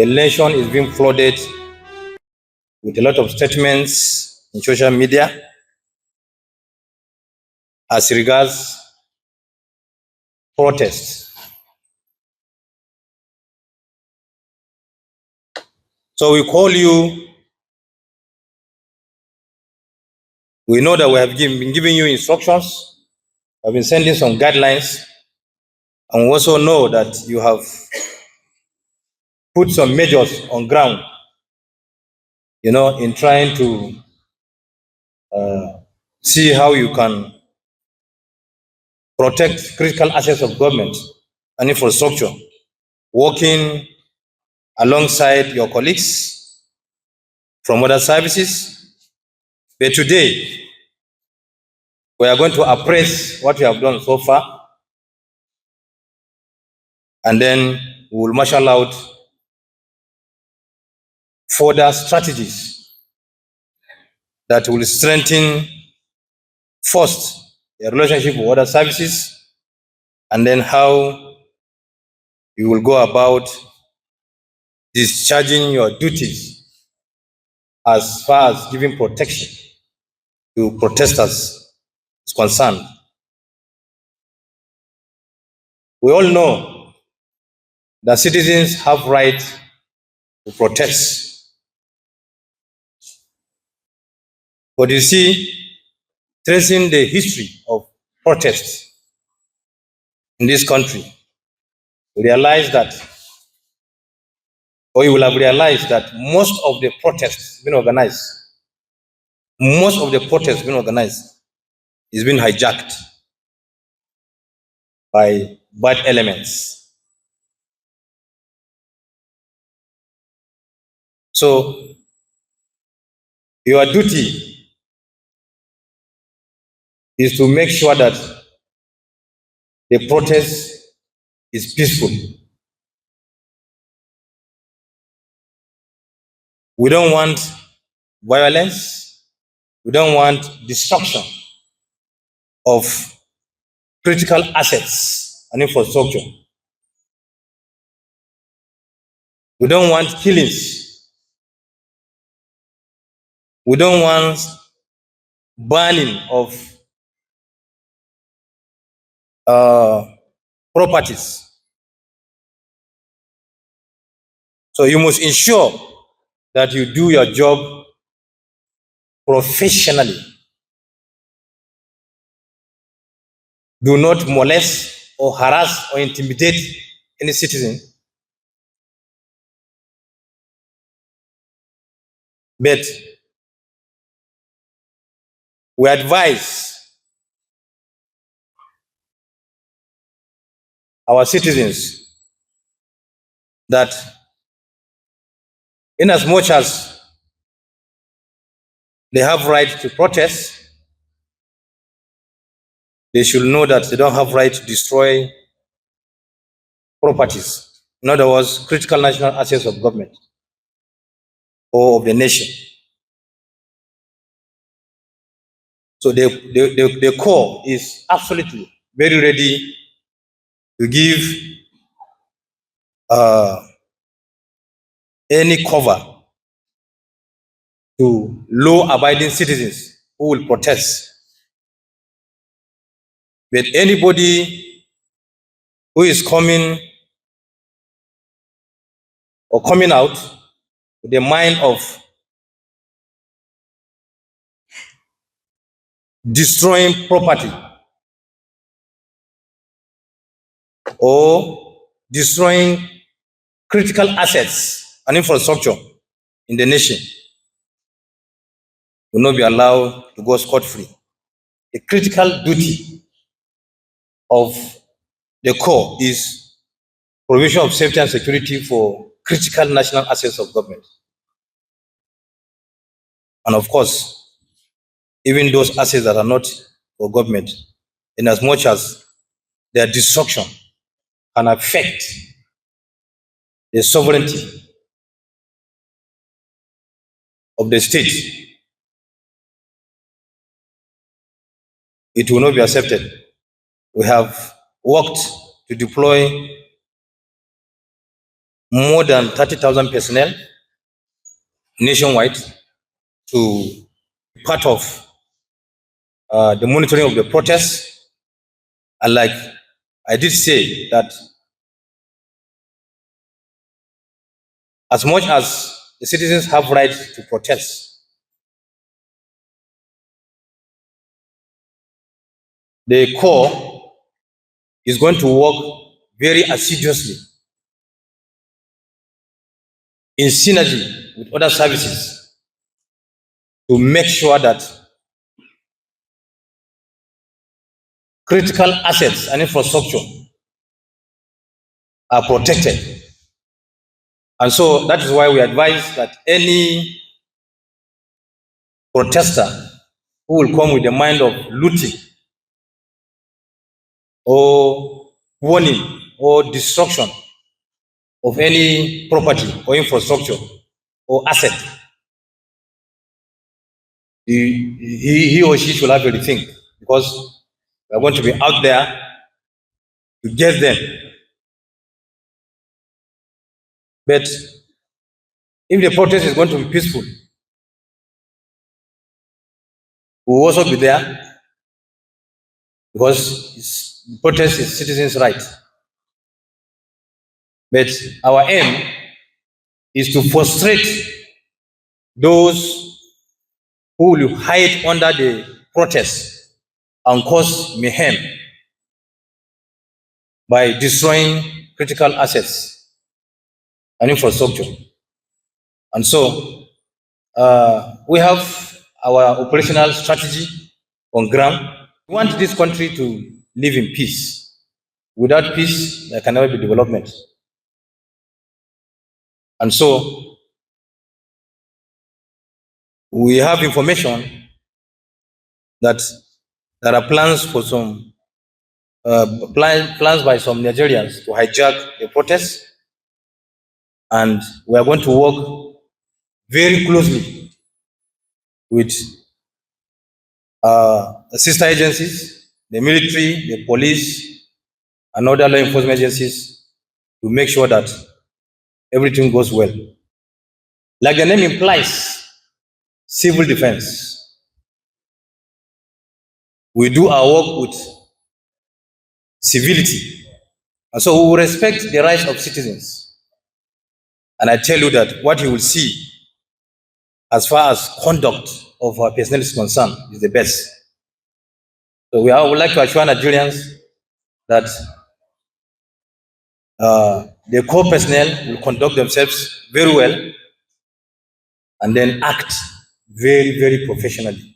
The nation is being flooded with a lot of statements in social media as regards protests. So we call you. We know that we have been giving you instructions. I've been sending some guidelines, and we also know that you have put some measures on ground, in trying to see how you can protect critical assets of government and infrastructure, working alongside your colleagues from other services. But today, we are going to appraise what we have done so far, and then we will marshal out further strategies that will strengthen, first, the relationship with other services, and then how you will go about discharging your duties as far as giving protection to protesters is concerned. We all know that citizens have right to protest. But you see, tracing the history of protests in this country, we realize that, or you will have realized that most of the protests being organized, is being hijacked by bad elements. So your duty is to make sure that the protest is peaceful. We don't want violence. We don't want destruction of critical assets and infrastructure. We don't want killings. We don't want burning of properties. So you must ensure that you do your job professionally. Do not molest or harass or intimidate any citizen. But we advise our citizens that in as much as they have right to protest, they should know that they don't have right to destroy properties. In other words, critical national assets of government or of the nation. So the Corps is absolutely very ready to give any cover to law-abiding citizens who will protest. But anybody who is coming out with the mind of destroying property or destroying critical assets and infrastructure in the nation will not be allowed to go scot-free. The critical duty of the Corps is provision of safety and security for critical national assets of government. And of course, even those assets that are not for government, in as much as their destruction can affect the sovereignty of the state, it will not be accepted. We have worked to deploy more than 30,000 personnel nationwide to be part of the monitoring of the protests. And like I did say, that as much as the citizens have right to protest, the Corps is going to work very assiduously in synergy with other services to make sure that critical assets and infrastructure are protected. And so that is why we advise that any protester who will come with the mind of looting or warning or destruction of any property or infrastructure or asset, he or she should have a rethink, because we are going to be out there to get them. But if the protest is going to be peaceful, we will also be there, because protest is citizens' right. But our aim is to frustrate those who will hide under the protest and cause mayhem by destroying critical assets and infrastructure. And so we have our operational strategy on ground. We want this country to live in peace. Without peace, there can never be development. And so we have information that there are plans for some plans by some Nigerians to hijack the protests, and we are going to work very closely with sister agencies, the military, the police, and other law enforcement agencies to make sure that everything goes well. Like the name implies, civil defense. We do our work with civility, and so we will respect the rights of citizens. And I tell you that what you will see as far as conduct of our personnel is concerned is the best. So we would like to assure Nigerians that the core personnel will conduct themselves very well and then act very, very professionally.